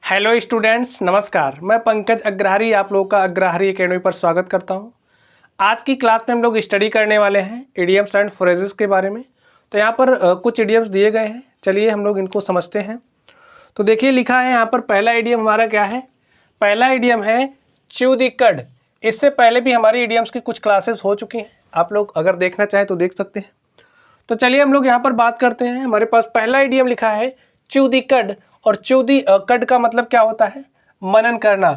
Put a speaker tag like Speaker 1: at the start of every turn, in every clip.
Speaker 1: Hello students, नमस्कार। मैं पंकज अग्रहरी आप लोगों का अग्रहरी एकेडमी पर स्वागत करता हूं। आज की क्लास में हम लोग स्टडी करने वाले हैं इडियम्स एंड फ्रेजेस के बारे में। तो यहाँ पर कुछ इडियम्स दिए गए हैं, चलिए हम लोग इनको समझते हैं। तो देखिए लिखा है यहाँ पर पहला इडियम हमारा क्या है। पहला इडियम है च्यू द कड। इससे पहले भी हमारी इडियम्स की कुछ क्लासेस हो चुकी हैं, आप लोग अगर देखना चाहें तो देख सकते हैं। तो चलिए हम लोग यहाँ पर बात करते हैं। हमारे पास पहला इडियम लिखा है च्यू द कड, और च्यू द कड का मतलब क्या होता है, मनन करना।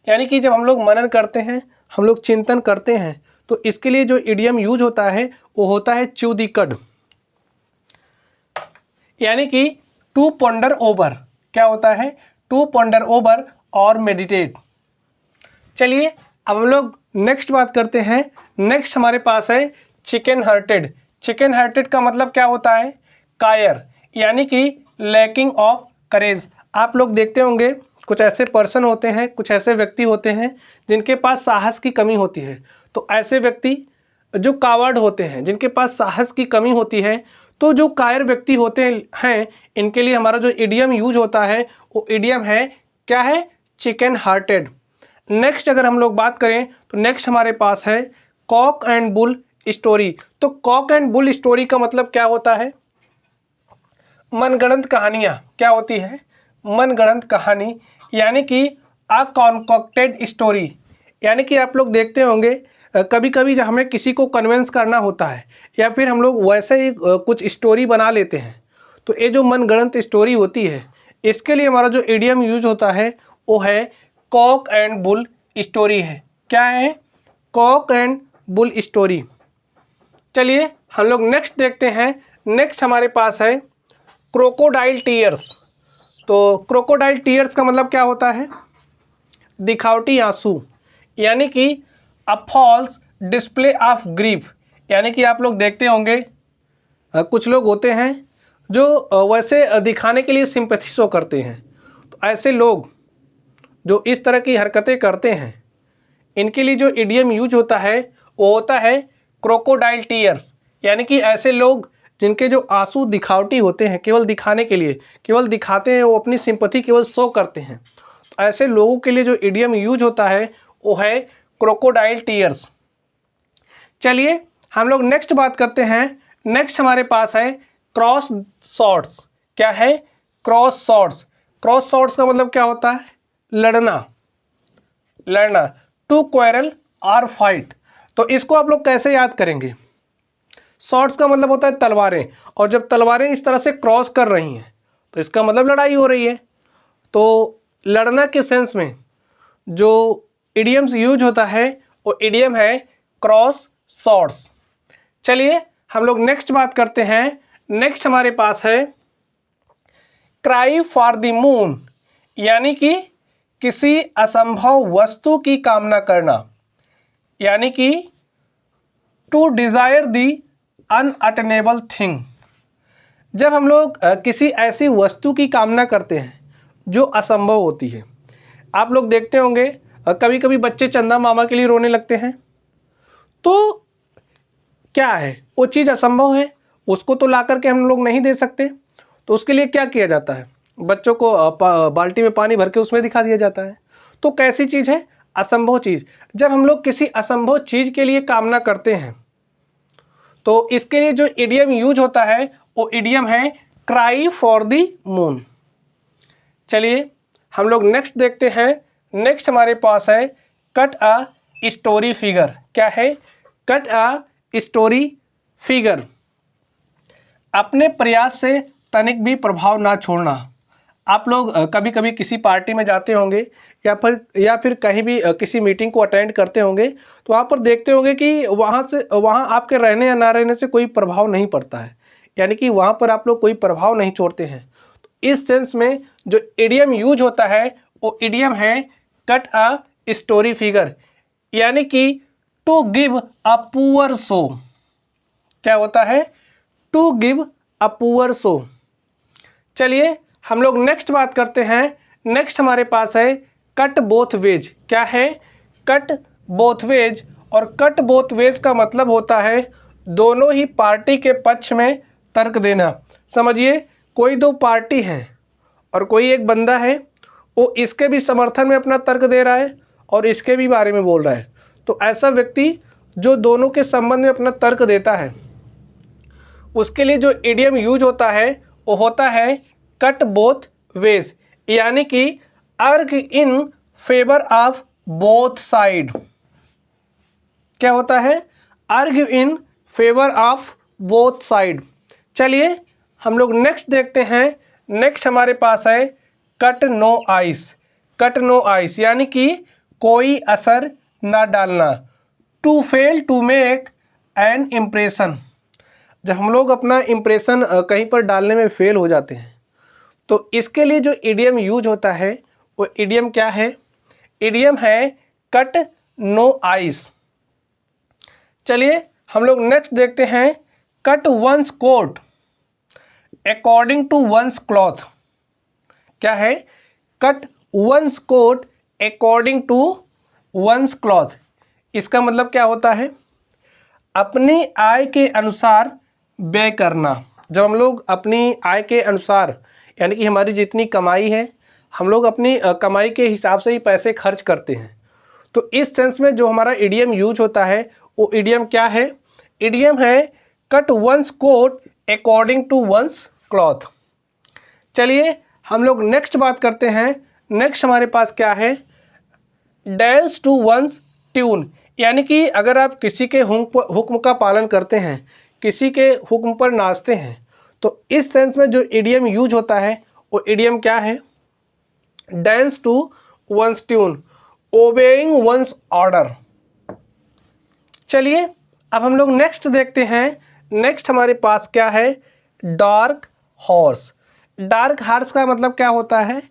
Speaker 1: यानी कि जब हम लोग मनन करते हैं, हम लोग चिंतन करते हैं, तो इसके लिए जो इडियम यूज होता है वो होता है च्यू द कड। यानी कि टू पॉन्डर ओवर, क्या होता है, टू पॉन्डर ओवर और मेडिटेट। चलिए अब हम लोग नेक्स्ट बात करते हैं। नेक्स्ट हमारे पास है चिकन हार्टेड। चिकन हार्टेड का मतलब क्या होता है, कायर, यानी कि लैकिंग ऑफ करेज। आप लोग देखते होंगे कुछ ऐसे पर्सन होते हैं, कुछ ऐसे व्यक्ति होते हैं जिनके पास साहस की कमी होती है। तो ऐसे व्यक्ति जो कावर्ड होते हैं, जिनके पास साहस की कमी होती है, तो जो कायर व्यक्ति होते हैं, इनके लिए हमारा जो इडियम यूज होता है वो इडियम है क्या है, चिकन हार्टेड। नेक्स्ट अगर हम लोग बात करें तो नेक्स्ट हमारे पास है कॉक एंड बुल स्टोरी। तो कॉक एंड बुल स्टोरी का मतलब क्या होता है, मनगढ़ंत कहानियाँ। क्या होती है, मनगढ़ंत कहानी, यानी कि अ कॉन्कॉक्टेड स्टोरी। यानी कि आप लोग देखते होंगे कभी कभी जब हमें किसी को कन्विंस करना होता है या फिर हम लोग वैसे ही कुछ स्टोरी बना लेते हैं, तो ये जो मनगढ़ंत स्टोरी होती है, इसके लिए हमारा जो इडियम यूज होता है वो है कॉक एंड बुल स्टोरी है। क्या है, कॉक एंड बुल स्टोरी। चलिए हम लोग नेक्स्ट देखते हैं। नेक्स्ट हमारे पास है क्रोकोडाइल टीयर्स। तो क्रोकोडाइल टीयर्स का मतलब क्या होता है, दिखावटी आंसू, यानी कि a false display of grief. यानी कि आप लोग देखते होंगे कुछ लोग होते हैं जो वैसे दिखाने के लिए सिंपैथी शो करते हैं। तो ऐसे लोग जो इस तरह की हरकतें करते हैं, इनके लिए जो इडियम यूज होता है वो होता है क्रोकोडाइल टीयर्स। यानी कि ऐसे लोग जिनके जो आंसू दिखावटी होते हैं, केवल दिखाने के लिए, केवल दिखाते हैं, वो अपनी सिंपैथी केवल शो करते हैं। तो ऐसे लोगों के लिए जो इडियम यूज होता है वो है क्रोकोडाइल टीयर्स। चलिए हम लोग नेक्स्ट बात करते हैं। नेक्स्ट हमारे पास है क्रॉस शॉट्स। क्या है, क्रॉस शॉट्स। क्रॉस शॉट्स का मतलब क्या होता है, लड़ना, लड़ना, टू क्वेरल आर फाइट। तो इसको आप लोग कैसे याद करेंगे, शॉट्स का मतलब होता है तलवारें, और जब तलवारें इस तरह से क्रॉस कर रही हैं तो इसका मतलब लड़ाई हो रही है। तो लड़ना के सेंस में जो इडियम्स यूज होता है वो इडियम है क्रॉस शॉट्स। चलिए हम लोग नेक्स्ट बात करते हैं। नेक्स्ट हमारे पास है क्राई फॉर द मून, यानी कि किसी असंभव वस्तु की कामना करना, यानी कि to desire the unattainable thing. जब हम लोग किसी ऐसी वस्तु की कामना करते हैं जो असंभव होती है, आप लोग देखते होंगे कभी कभी बच्चे चंदा मामा के लिए रोने लगते हैं। तो क्या है, वो चीज़ असंभव है, उसको तो ला करके हम लोग नहीं दे सकते। तो उसके लिए क्या किया जाता है, बच्चों को बाल्टी में पानी भर के उसमें दिखा दिया जाता है। तो कैसी चीज़ है, असंभव चीज़। जब हम लोग किसी असंभव चीज़ के लिए कामना करते हैं तो इसके लिए जो इडियम यूज होता है वो इडियम है क्राई फॉर द मून। चलिए हम लोग नेक्स्ट देखते हैं। नेक्स्ट हमारे पास है कट अ स्टोरी फिगर। क्या है, कट अ स्टोरी फिगर। अपने प्रयास से तनिक भी प्रभाव ना छोड़ना। आप लोग कभी कभी किसी पार्टी में जाते होंगे या फिर कहीं भी किसी मीटिंग को अटेंड करते होंगे, तो वहाँ पर देखते होंगे कि वहाँ आपके रहने या ना रहने से कोई प्रभाव नहीं पड़ता है, यानी कि वहाँ पर आप लोग कोई प्रभाव नहीं छोड़ते हैं। तो इस सेंस में जो इडियम यूज होता है वो इडियम है कट अ स्टोरी फिगर, यानी कि to give a poor show. क्या होता है, to give a poor show. चलिए हम लोग नेक्स्ट बात करते हैं। नेक्स्ट हमारे पास है कट बोथ वेज। क्या है, कट बोथ वेज। और कट बोथ वेज का मतलब होता है दोनों ही पार्टी के पक्ष में तर्क देना। समझिए कोई दो पार्टी है और कोई एक बंदा है, वो इसके भी समर्थन में अपना तर्क दे रहा है और इसके भी बारे में बोल रहा है। तो ऐसा व्यक्ति जो दोनों के संबंध में अपना तर्क देता है, उसके लिए जो इडियम यूज होता है वो होता है कट बोथ वेज, यानी कि अर्ग in favour of both side. क्या होता है? अर्ग in favour of both side. चलिए हम लोग नेक्स्ट देखते हैं। नेक्स्ट हमारे पास है cut no ice. Cut no ice यानी कि कोई असर ना डालना। To fail to make an impression. जब हम लोग अपना इम्प्रेशन कहीं पर डालने में फेल हो जाते हैं तो इसके लिए जो इडियम यूज होता है वो इडियम क्या है? इडियम है कट नो आइस। चलिए हम लोग नेक्स्ट देखते हैं cut one's coat according to one's cloth. क्या है? Cut one's coat according to one's cloth. इसका मतलब क्या होता है? अपनी आय के अनुसार व्यय करना। जब हम लोग अपनी आय के अनुसार यानी कि हमारी जितनी कमाई है हम लोग अपनी कमाई के हिसाब से ही पैसे खर्च करते हैं। तो इस सेंस में जो हमारा इडियम यूज होता है वो इडियम क्या है? इडियम है cut one's coat according to one's cloth. चलिए हम लोग नेक्स्ट बात करते हैं। नेक्स्ट हमारे पास क्या है? डांस टू वंस ट्यून, यानी कि अगर आप किसी के हुक्म का पालन करते हैं, किसी के हुक्म पर नाचते हैं, तो इस सेंस में जो इडियम यूज होता है वो इडियम क्या है? Dance to one's tune, obeying one's order. चलिए अब हम लोग नेक्स्ट देखते हैं। नेक्स्ट हमारे पास क्या है? Dark horse. डार्क हॉर्स का मतलब क्या होता है?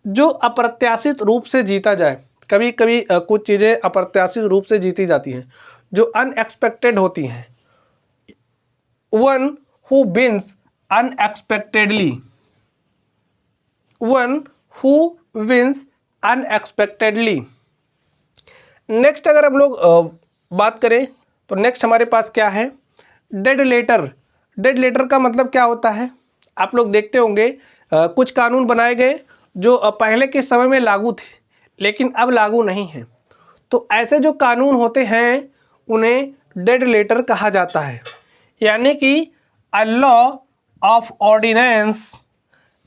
Speaker 1: जो अप्रत्याशित रूप से जीता जाए। कभी कभी कुछ चीज़ें अप्रत्याशित रूप से जीती जाती हैं जो अनएक्सपेक्टेड होती हैं। One who wins unexpectedly. One who wins unexpectedly. Next अगर हम लोग बात करें तो नेक्स्ट हमारे पास क्या है? Dead letter. डेड लेटर का मतलब क्या होता है? आप लोग देखते होंगे कुछ कानून बनाए गए जो पहले के समय में लागू थे लेकिन अब लागू नहीं है। तो ऐसे जो कानून होते हैं उन्हें डेड लेटर कहा जाता है, यानी कि a law of ordinance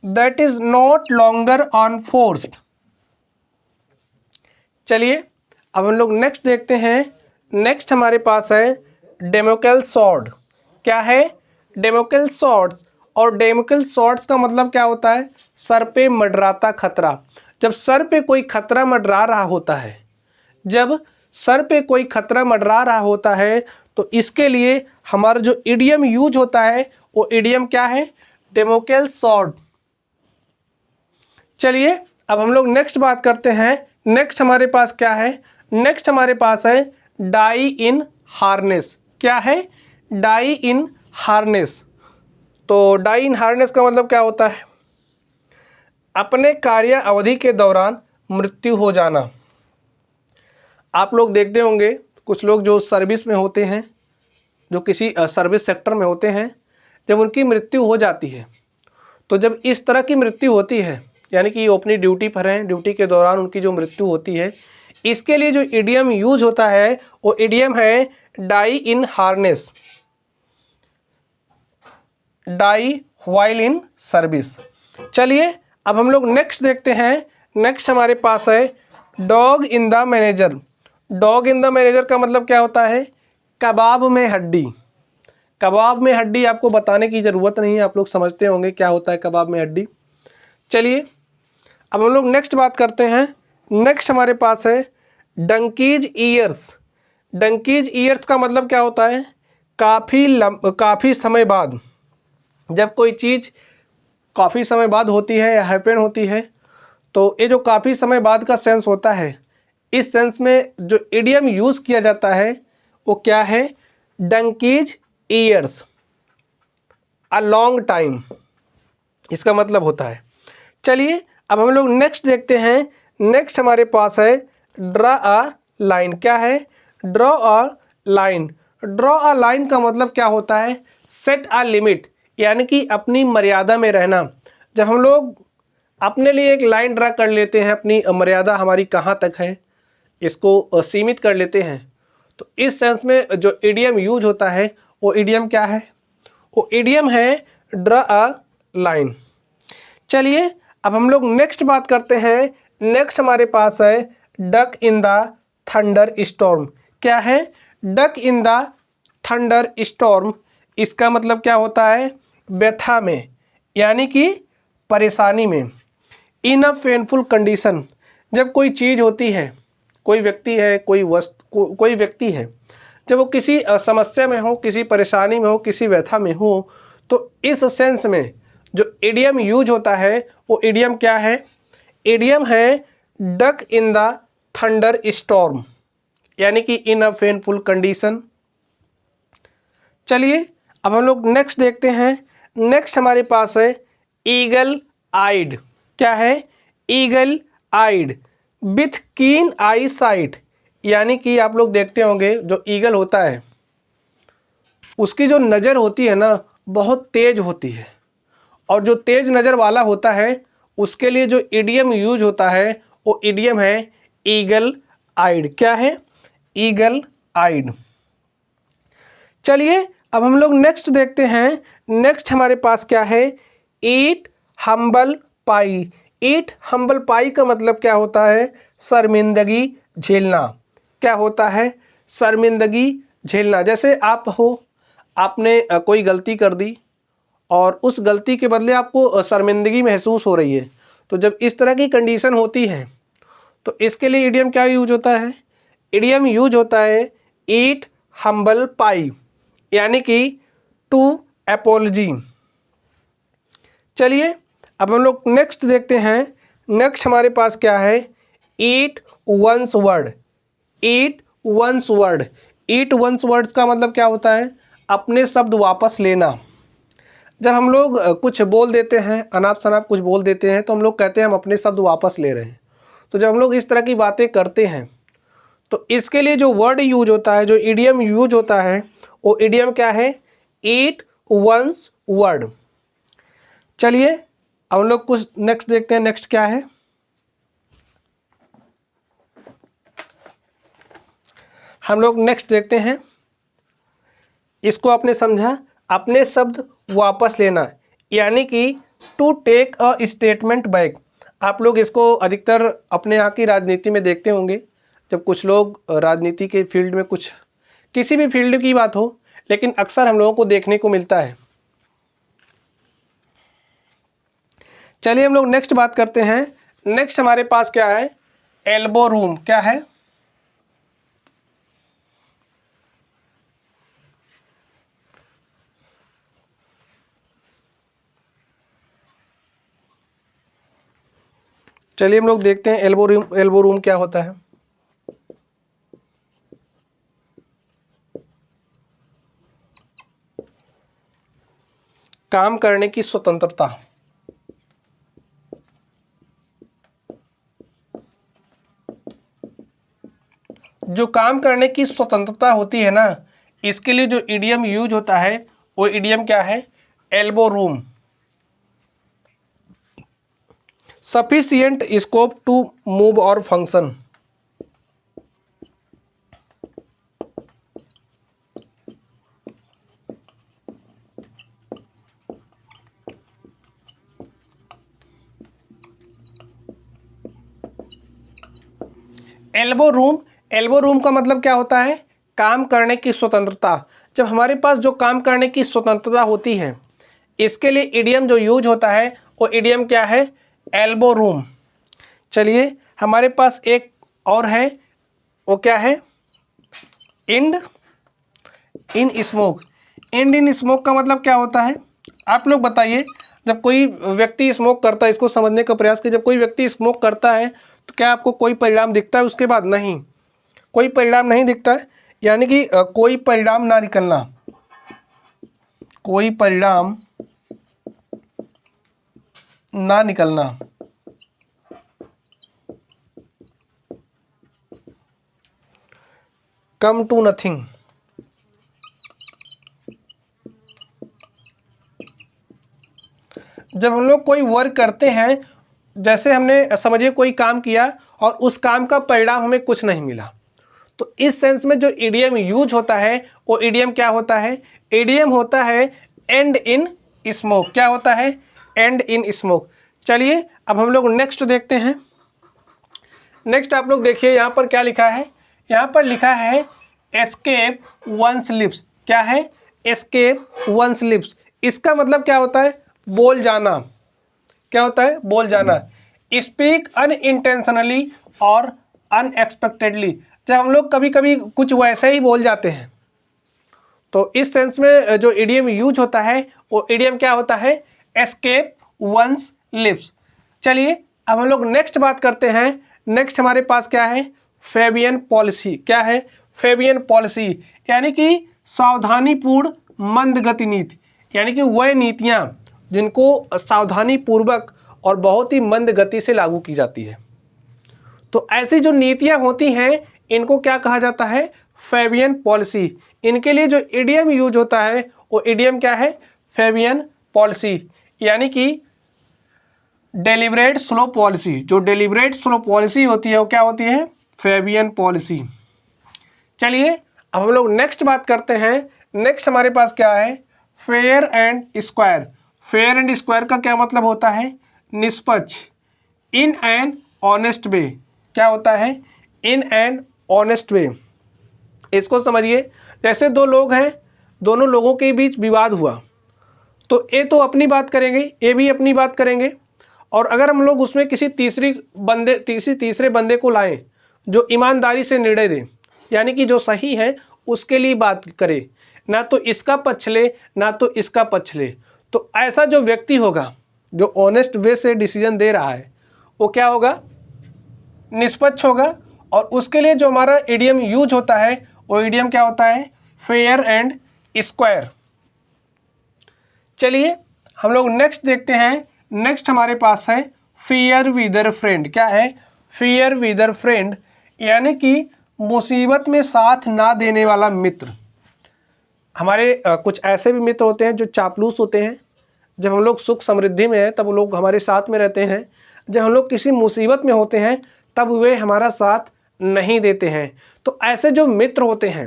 Speaker 1: that is not longer on forced. चलिए अब हम लोग नेक्स्ट देखते हैं। नेक्स्ट हमारे पास है डेमोक्रेल सॉर्ड। क्या है? डेमोक्रेल सॉर्ड। और डेमोक्रेल सॉर्ड का मतलब क्या होता है? सर पे मंडराता खतरा। जब सर पे कोई खतरा मंडरा रहा होता है, जब सर पे कोई खतरा मंडरा रहा होता है तो इसके लिए हमारा जो इडियम यूज होता है वो इडियम क्या है? डेमोक्रेल सॉर्ड। चलिए अब हम लोग नेक्स्ट बात करते हैं। नेक्स्ट हमारे पास क्या है? नेक्स्ट हमारे पास है डाई इन हार्नेस। क्या है? Die in harness. तो डाई इन हार्नेस का मतलब क्या होता है? अपने कार्य अवधि के दौरान मृत्यु हो जाना। आप लोग देखते होंगे कुछ लोग जो सर्विस में होते हैं, जो किसी सर्विस सेक्टर में होते हैं, जब उनकी मृत्यु हो जाती है तो जब इस तरह की मृत्यु होती है यानी कि वो अपनी ड्यूटी पर हैं, ड्यूटी के दौरान उनकी जो मृत्यु होती है, इसके लिए जो इडियम यूज होता है वो इडियम है die in harness. Die while in service. चलिए अब हम लोग नेक्स्ट देखते हैं। नेक्स्ट हमारे पास है dog in the manager. Dog in the manager का मतलब क्या होता है? कबाब में हड्डी। कबाब में हड्डी आपको बताने की ज़रूरत नहीं है, आप लोग समझते होंगे क्या होता है कबाब में हड्डी। चलिए अब हम लोग नेक्स्ट बात करते हैं। नेक्स्ट हमारे पास है डंकीज ईयर्स। डंकीज ईयर्स का मतलब क्या होता है? काफ़ी समय बाद, जब कोई चीज़ काफ़ी समय बाद होती है या हैपन होती है, तो ये जो काफ़ी समय बाद का सेंस होता है, इस सेंस में जो इडियम यूज़ किया जाता है वो क्या है? Donkeys years, a long time, इसका मतलब होता है। चलिए अब हम लोग नेक्स्ट देखते हैं। नेक्स्ट हमारे पास है ड्रा अ लाइन। क्या है? Draw a line. Draw a line का मतलब क्या होता है? सेट अ लिमिट, यानी कि अपनी मर्यादा में रहना। जब हम लोग अपने लिए एक लाइन ड्रा कर लेते हैं, अपनी मर्यादा हमारी कहाँ तक है इसको सीमित कर लेते हैं। तो इस सेंस में जो इडियम यूज होता है वो इडियम क्या है, वो इडियम है ड्रा अ लाइन। चलिए अब हम लोग नेक्स्ट बात करते हैं। नेक्स्ट हमारे पास है duck in the thunder storm. क्या है, duck in the thunder storm. इसका मतलब क्या होता है, व्यथा में यानी कि परेशानी में। इन अ पेनफुल कंडीशन, जब कोई चीज़ होती है, कोई व्यक्ति है, कोई व्यक्ति है, जब वो किसी समस्या में हो, किसी परेशानी में हो, किसी व्यथा में हो, तो इस सेंस में जो इडियम यूज होता है वो इडियम क्या है, इडियम है duck in the thunder storm, यानी कि इन अ पेनफुल कंडीशन। चलिए अब हम लोग नेक्स्ट देखते हैं। नेक्स्ट हमारे पास है ईगल आइड। क्या है, ईगल आइड विथ कीन आई साइट, यानी कि आप लोग देखते होंगे जो ईगल होता है उसकी जो नज़र होती है ना बहुत तेज होती है, और जो तेज नज़र वाला होता है उसके लिए जो इडियम यूज होता है वो इडियम है ईगल आइड। क्या है, ईगल आइड। चलिए अब हम लोग नेक्स्ट देखते हैं। नेक्स्ट हमारे पास क्या है, ईट हम्बल पाई। ईट हम्बल पाई का मतलब क्या होता है, शर्मिंदगी झेलना। क्या होता है, शर्मिंदगी झेलना। जैसे आप हो, आपने कोई गलती कर दी और उस गलती के बदले आपको शर्मिंदगी महसूस हो रही है, तो जब इस तरह की कंडीशन होती है तो इसके लिए इडियम क्या यूज होता है, इडियम यूज होता है ईट हम्बल पाई, यानी कि टू एपोलॉजी। चलिए अब हम लोग नेक्स्ट देखते हैं। नेक्स्ट हमारे पास क्या है, ईट वंस वर्ड। ईट वंस वर्ड। ईट वंस वर्ड का मतलब क्या होता है, अपने शब्द वापस लेना। जब हम लोग कुछ बोल देते हैं, अनाप शनाप कुछ बोल देते हैं, तो हम लोग कहते हैं हम अपने शब्द वापस ले रहे हैं। तो जब हम लोग इस तरह की बातें करते हैं तो इसके लिए जो वर्ड यूज होता है, जो इडियम यूज होता है वो इडियम क्या है, ईट वंस वर्ड। चलिए अब हम लोग कुछ नेक्स्ट देखते हैं। नेक्स्ट क्या है, हम लोग नेक्स्ट देखते हैं। इसको आपने समझा, अपने शब्द वापस लेना, यानी कि to take a statement back. आप लोग इसको अधिकतर अपने यहाँ की राजनीति में देखते होंगे, जब कुछ लोग राजनीति के फील्ड में, कुछ किसी भी फील्ड की बात हो, लेकिन अक्सर हम लोगों को देखने को मिलता है। चलिए हम लोग नेक्स्ट बात करते हैं। नेक्स्ट हमारे पास क्या है, एल्बो रूम। क्या है, चलिए हम लोग देखते हैं एल्बो रूम। एल्बो रूम क्या होता है, काम करने की स्वतंत्रता। जो काम करने की स्वतंत्रता होती है ना, इसके लिए जो इडियम यूज होता है वो इडियम क्या है, elbow room. Sufficient scope to move और function. Elbow room, elbow room का मतलब क्या होता है, काम करने की स्वतंत्रता। जब हमारे पास जो काम करने की स्वतंत्रता होती है, इसके लिए इडियम जो यूज होता है वो इडियम क्या है, एल्बो रूम। चलिए हमारे पास एक और है, वो क्या है, end in smoke. End in smoke का मतलब क्या होता है, आप लोग बताइए। जब कोई व्यक्ति स्मोक करता है, इसको समझने का प्रयास कीजिए। जब कोई व्यक्ति स्मोक करता है तो क्या आपको कोई परिणाम दिखता है उसके बाद, नहीं, कोई परिणाम नहीं दिखता है, यानी कि कोई परिणाम ना निकलना, कोई परिणाम ना निकलना। Come to nothing. जब हम लोग कोई वर्क करते हैं जैसे हमने समझिए कोई काम किया और उस काम का परिणाम हमें कुछ नहीं मिला, तो इस सेंस में जो ईडीएम यूज होता है वो ईडीएम क्या होता है, ईडीएम होता है एंड इन स्मोक। क्या होता है, एंड इन स्मोक। चलिए अब हम लोग नेक्स्ट देखते हैं। नेक्स्ट आप लोग देखिए यहाँ पर क्या लिखा है, यहाँ पर लिखा है एस्केप वंस लिप्स। क्या है, एस्केप वंस लिप्स। इसका मतलब क्या होता है, बोल जाना। क्या होता है, बोल जाना। स्पीक अनइंटेंशनली और अनएक्सपेक्टेडली। जब हम लोग कभी कभी कुछ वैसे ही बोल जाते हैं, तो इस सेंस में जो इडियम यूज होता है वो इडियम क्या होता है, एस्केप वंस लिप्स। चलिए अब हम लोग नेक्स्ट बात करते हैं। नेक्स्ट हमारे पास क्या है, फेबियन पॉलिसी। क्या है, फेबियन पॉलिसी, यानी कि सावधानीपूर्ण मंदगति नीति, यानी कि वह नीतियाँ जिनको सावधानी पूर्वक और बहुत ही मंद गति से लागू की जाती है। तो ऐसी जो नीतियाँ होती हैं इनको क्या कहा जाता है, फेबियन पॉलिसी। इनके लिए जो इडियम यूज होता है वो इडियम क्या है, फेबियन पॉलिसी, यानी कि डेलिब्रेट स्लो पॉलिसी। जो डेलिब्रेट स्लो पॉलिसी होती है वो क्या होती है, फेबियन पॉलिसी। चलिए अब हम लोग नेक्स्ट बात करते हैं। नेक्स्ट हमारे पास क्या है, fair and square. Fair and square का क्या मतलब होता है, निष्पक्ष, इन एन ऑनेस्ट वे। क्या होता है, इन एन ऑनेस्ट वे। इसको समझिए, जैसे दो लोग हैं, दोनों लोगों के बीच विवाद हुआ, तो ए तो अपनी बात करेंगे, ए भी अपनी बात करेंगे, और अगर हम लोग उसमें किसी तीसरे बंदे को लाएं जो ईमानदारी से निर्णय दे, यानी कि जो सही है उसके लिए बात करे, ना तो इसका पक्ष ले ना तो इसका पक्ष ले, तो ऐसा जो व्यक्ति होगा जो ऑनेस्ट वे से डिसीजन दे रहा है वो क्या होगा, निष्पक्ष होगा। और उसके लिए जो हमारा इडियम यूज होता है वो इडियम क्या होता है, फेयर एंड स्क्वायर। चलिए हम लोग नेक्स्ट देखते हैं। नेक्स्ट हमारे पास है फियर विदर फ्रेंड। क्या है, फियर विदर फ्रेंड, यानी कि मुसीबत में साथ ना देने वाला मित्र। हमारे कुछ ऐसे भी मित्र होते हैं जो चापलूस होते हैं। जब हम लोग सुख समृद्धि में हैं तब वो लोग हमारे साथ में रहते हैं, जब हम लोग किसी मुसीबत में होते हैं तब वे हमारा साथ नहीं देते हैं। तो ऐसे जो मित्र होते हैं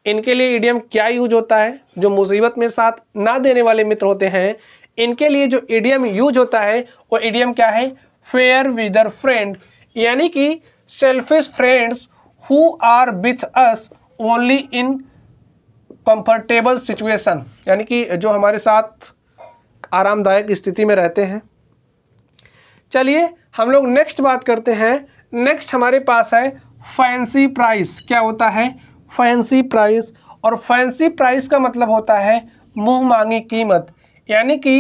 Speaker 1: इनके लिए इडियम क्या यूज होता है, जो मुसीबत में साथ ना देने वाले मित्र होते हैं इनके लिए जो इडियम यूज होता है वो इडियम क्या है, फेयर विदर फ्रेंड, यानी कि selfish friends who are with us only in comfortable situation, यानी कि जो हमारे साथ आरामदायक स्थिति में रहते हैं। चलिए हम लोग नेक्स्ट बात करते हैं। नेक्स्ट हमारे पास है फैंसी प्राइस। क्या होता है, फैंसी प्राइस। और फैंसी प्राइस का मतलब होता है मुंह मांगी कीमत, यानी कि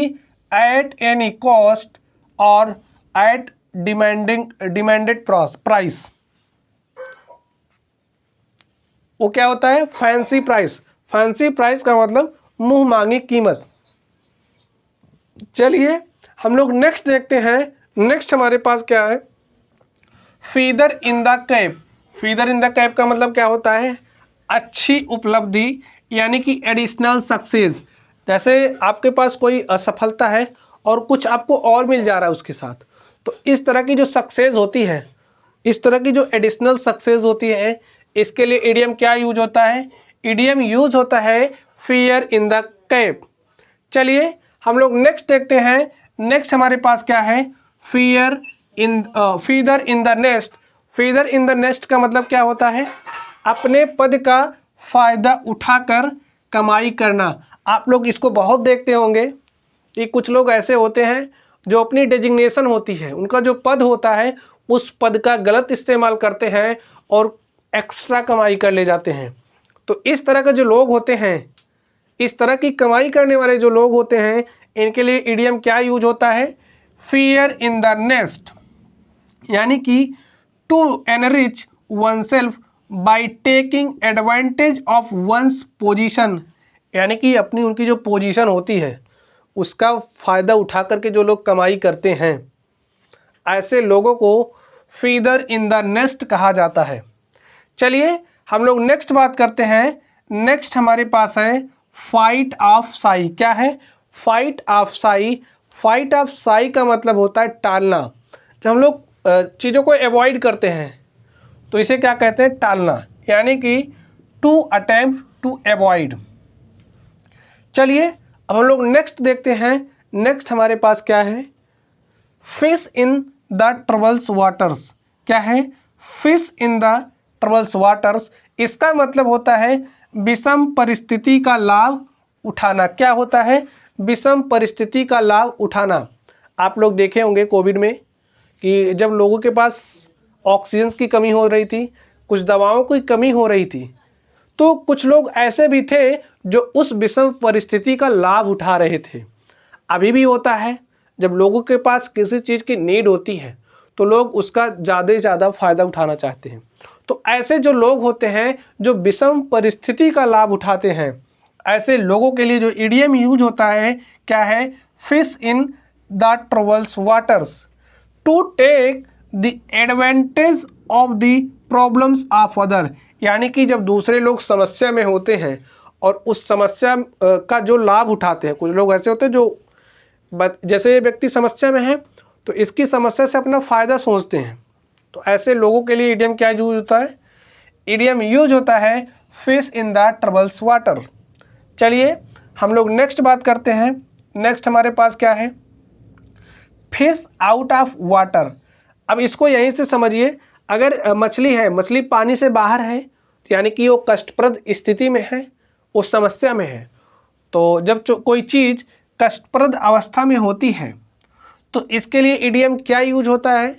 Speaker 1: एट एनी कॉस्ट और एट डिमांडेड प्राइस। वो क्या होता है, फैंसी प्राइस। फैंसी प्राइस का मतलब मुंह मांगी कीमत। चलिए हम लोग नेक्स्ट देखते हैं। नेक्स्ट हमारे पास क्या है, feather in the cap. Feather in the cap का मतलब क्या होता है, अच्छी उपलब्धि, यानी कि एडिशनल सक्सेस। जैसे आपके पास कोई असफलता है और कुछ आपको और मिल जा रहा है उसके साथ, तो इस तरह की जो सक्सेस होती है, इस तरह की जो एडिशनल सक्सेस होती है, इसके लिए इडियम क्या यूज होता है, इडियम यूज होता है फियर इन द कैप। चलिए हम लोग नेक्स्ट देखते हैं। नेक्स्ट हमारे पास क्या है, feather in the nest. Feather in the nest का मतलब क्या होता है, अपने पद का फ़ायदा उठाकर कमाई करना। आप लोग इसको बहुत देखते होंगे कि कुछ लोग ऐसे होते हैं जो अपनी डेजिग्नेशन होती है, उनका जो पद होता है उस पद का गलत इस्तेमाल करते हैं और एक्स्ट्रा कमाई कर ले जाते हैं। तो इस तरह के जो लोग होते हैं, इस तरह की कमाई करने वाले जो लोग होते हैं, इनके लिए इडियम क्या यूज होता है, फियर इन द नेस्ट, यानी कि to enrich oneself by taking advantage of one's position, यानी कि अपनी उनकी जो पोजीशन होती है उसका फ़ायदा उठा करके जो लोग कमाई करते हैं, ऐसे लोगों को फीदर इन द नेस्ट कहा जाता है। चलिए हम लोग नेक्स्ट बात करते हैं। नेक्स्ट हमारे पास है फाइट ऑफ साई। क्या है, fight of Sai. Fight of Sai का मतलब होता है टालना, जब हम लोग चीज़ों को अवॉइड करते हैं तो इसे क्या कहते हैं, टालना, यानी कि टू अटेम्प्ट टू अवॉइड। चलिए अब हम लोग नेक्स्ट देखते हैं। नेक्स्ट हमारे पास क्या है, fish in the troubles waters. क्या है, fish in the troubles waters. इसका मतलब होता है विषम परिस्थिति का लाभ उठाना। क्या होता है, विषम परिस्थिति का लाभ उठाना। आप लोग देखे होंगे कोविड में कि जब लोगों के पास ऑक्सीजन की कमी हो रही थी, कुछ दवाओं की कमी हो रही थी, तो कुछ लोग ऐसे भी थे जो उस विषम परिस्थिति का लाभ उठा रहे थे। अभी भी होता है, जब लोगों के पास किसी चीज़ की नीड होती है तो लोग उसका ज़्यादा से ज़्यादा फ़ायदा उठाना चाहते हैं। तो ऐसे जो लोग होते हैं जो विषम परिस्थिति का लाभ उठाते हैं, ऐसे लोगों के लिए जो इडियम यूज होता है क्या है, fish in the troubles waters to take the advantage of the problems of other. यानी कि जब दूसरे लोग समस्या में होते हैं और उस समस्या का जो लाभ उठाते हैं, कुछ लोग ऐसे होते हैं जो जैसे ये व्यक्ति समस्या में है तो इसकी समस्या से अपना फ़ायदा सोचते हैं, तो ऐसे लोगों के लिए इडियम क्या यूज होता है, इडियम यूज होता है fish in the troubles water. चलिए हम लोग नेक्स्ट बात करते हैं। नेक्स्ट हमारे पास क्या है, फिश आउट ऑफ वाटर। अब इसको यहीं से समझिए, अगर मछली है, मछली पानी से बाहर है, यानी कि वो कष्टप्रद स्थिति में है, वो समस्या में है। तो जब कोई चीज़ कष्टप्रद अवस्था में होती है तो इसके लिए इडियम क्या यूज होता है,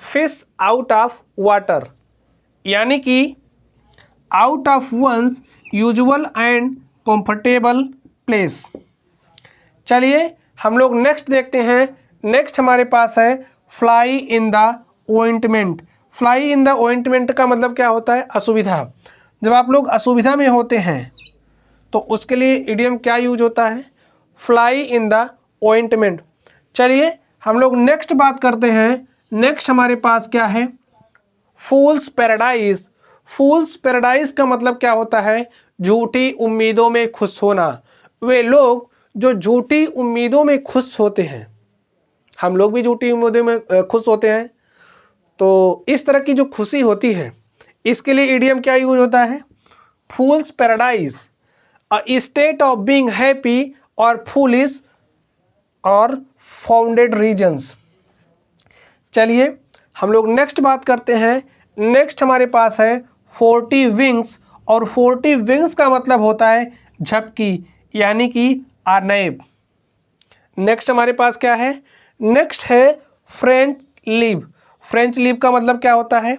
Speaker 1: फिश आउट ऑफ वाटर, यानी कि out of one's usual and comfortable place. चलिए हम लोग नेक्स्ट देखते हैं। नेक्स्ट हमारे पास है fly in the ointment. Fly in the ointment का मतलब क्या होता है, असुविधा। जब आप लोग असुविधा में होते हैं तो उसके लिए इडियम क्या यूज होता है, फ्लाई इन द ओइंटमेंट। चलिए हम लोग नेक्स्ट बात करते हैं। नेक्स्ट हमारे पास क्या है, फूल्स पैराडाइज। फूल्स पैराडाइज का मतलब क्या होता है, झूठी उम्मीदों में खुश होना। वे लोग जो झूठी उम्मीदों में खुश होते हैं, हम लोग भी झूठी उम्मीदों में खुश होते हैं, तो इस तरह की जो खुशी होती है इसके लिए इडियम क्या यूज होता है, fools paradise, a state of being happy और फूलिश और फाउंडेड रीजन्स। चलिए हम लोग नेक्स्ट बात करते हैं। नेक्स्ट हमारे पास है 40 विंग्स, और 40 विंग्स का मतलब होता है झपकी, यानी कि अर्नब। नेक्स्ट हमारे पास क्या है, नेक्स्ट है फ्रेंच लीव। फ्रेंच लीव का मतलब क्या होता है,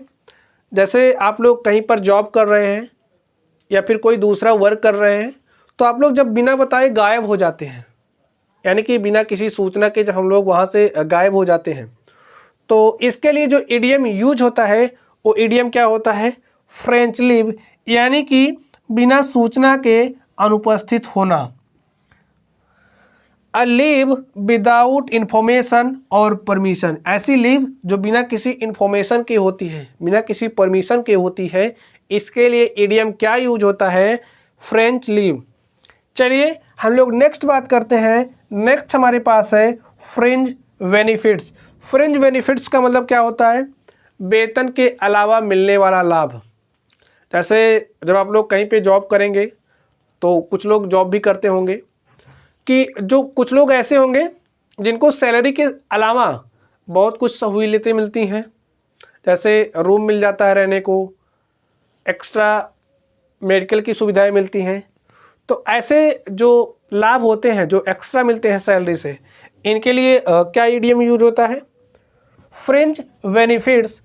Speaker 1: जैसे आप लोग कहीं पर जॉब कर रहे हैं या फिर कोई दूसरा वर्क कर रहे हैं, तो आप लोग जब बिना बताए गायब हो जाते हैं, यानी कि बिना किसी सूचना के जब हम लोग वहाँ से गायब हो जाते हैं, तो इसके लिए जो इडियम यूज होता है वो इडियम क्या होता है, फ्रेंच लीव, यानी कि बिना सूचना के अनुपस्थित होना। अ लीव विदाउट इन्फॉर्मेशन और परमिशन। ऐसी लीव जो बिना किसी इन्फॉर्मेशन की होती है, बिना किसी परमिशन की होती है, इसके लिए इडियम क्या यूज होता है, फ्रेंच लीव। चलिए हम लोग नेक्स्ट बात करते हैं। नेक्स्ट हमारे पास है फ्रिंज बेनिफिट्स। फ्रिंज बेनिफिट्स का मतलब क्या होता है, वेतन के अलावा मिलने वाला लाभ। जैसे जब आप लोग कहीं पे जॉब करेंगे तो कुछ लोग जॉब भी करते होंगे, कि जो कुछ लोग ऐसे होंगे जिनको सैलरी के अलावा बहुत कुछ सहूलियतें मिलती हैं, जैसे रूम मिल जाता है रहने को, एक्स्ट्रा मेडिकल की सुविधाएं मिलती हैं। तो ऐसे जो लाभ होते हैं जो एक्स्ट्रा मिलते हैं सैलरी से, इनके लिए क्या इडियम यूज होता है, फ्रिंज बेनिफिट्स,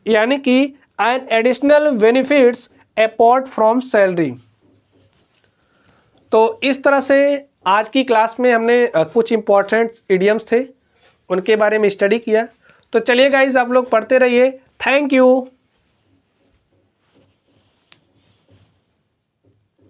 Speaker 1: यानी कि an additional benefits apart from salary. तो इस तरह से आज की क्लास में हमने कुछ इम्पॉर्टेंट इडियम्स थे उनके बारे में स्टडी किया। तो चलिए गाइज आप लोग पढ़ते रहिए। Thank you.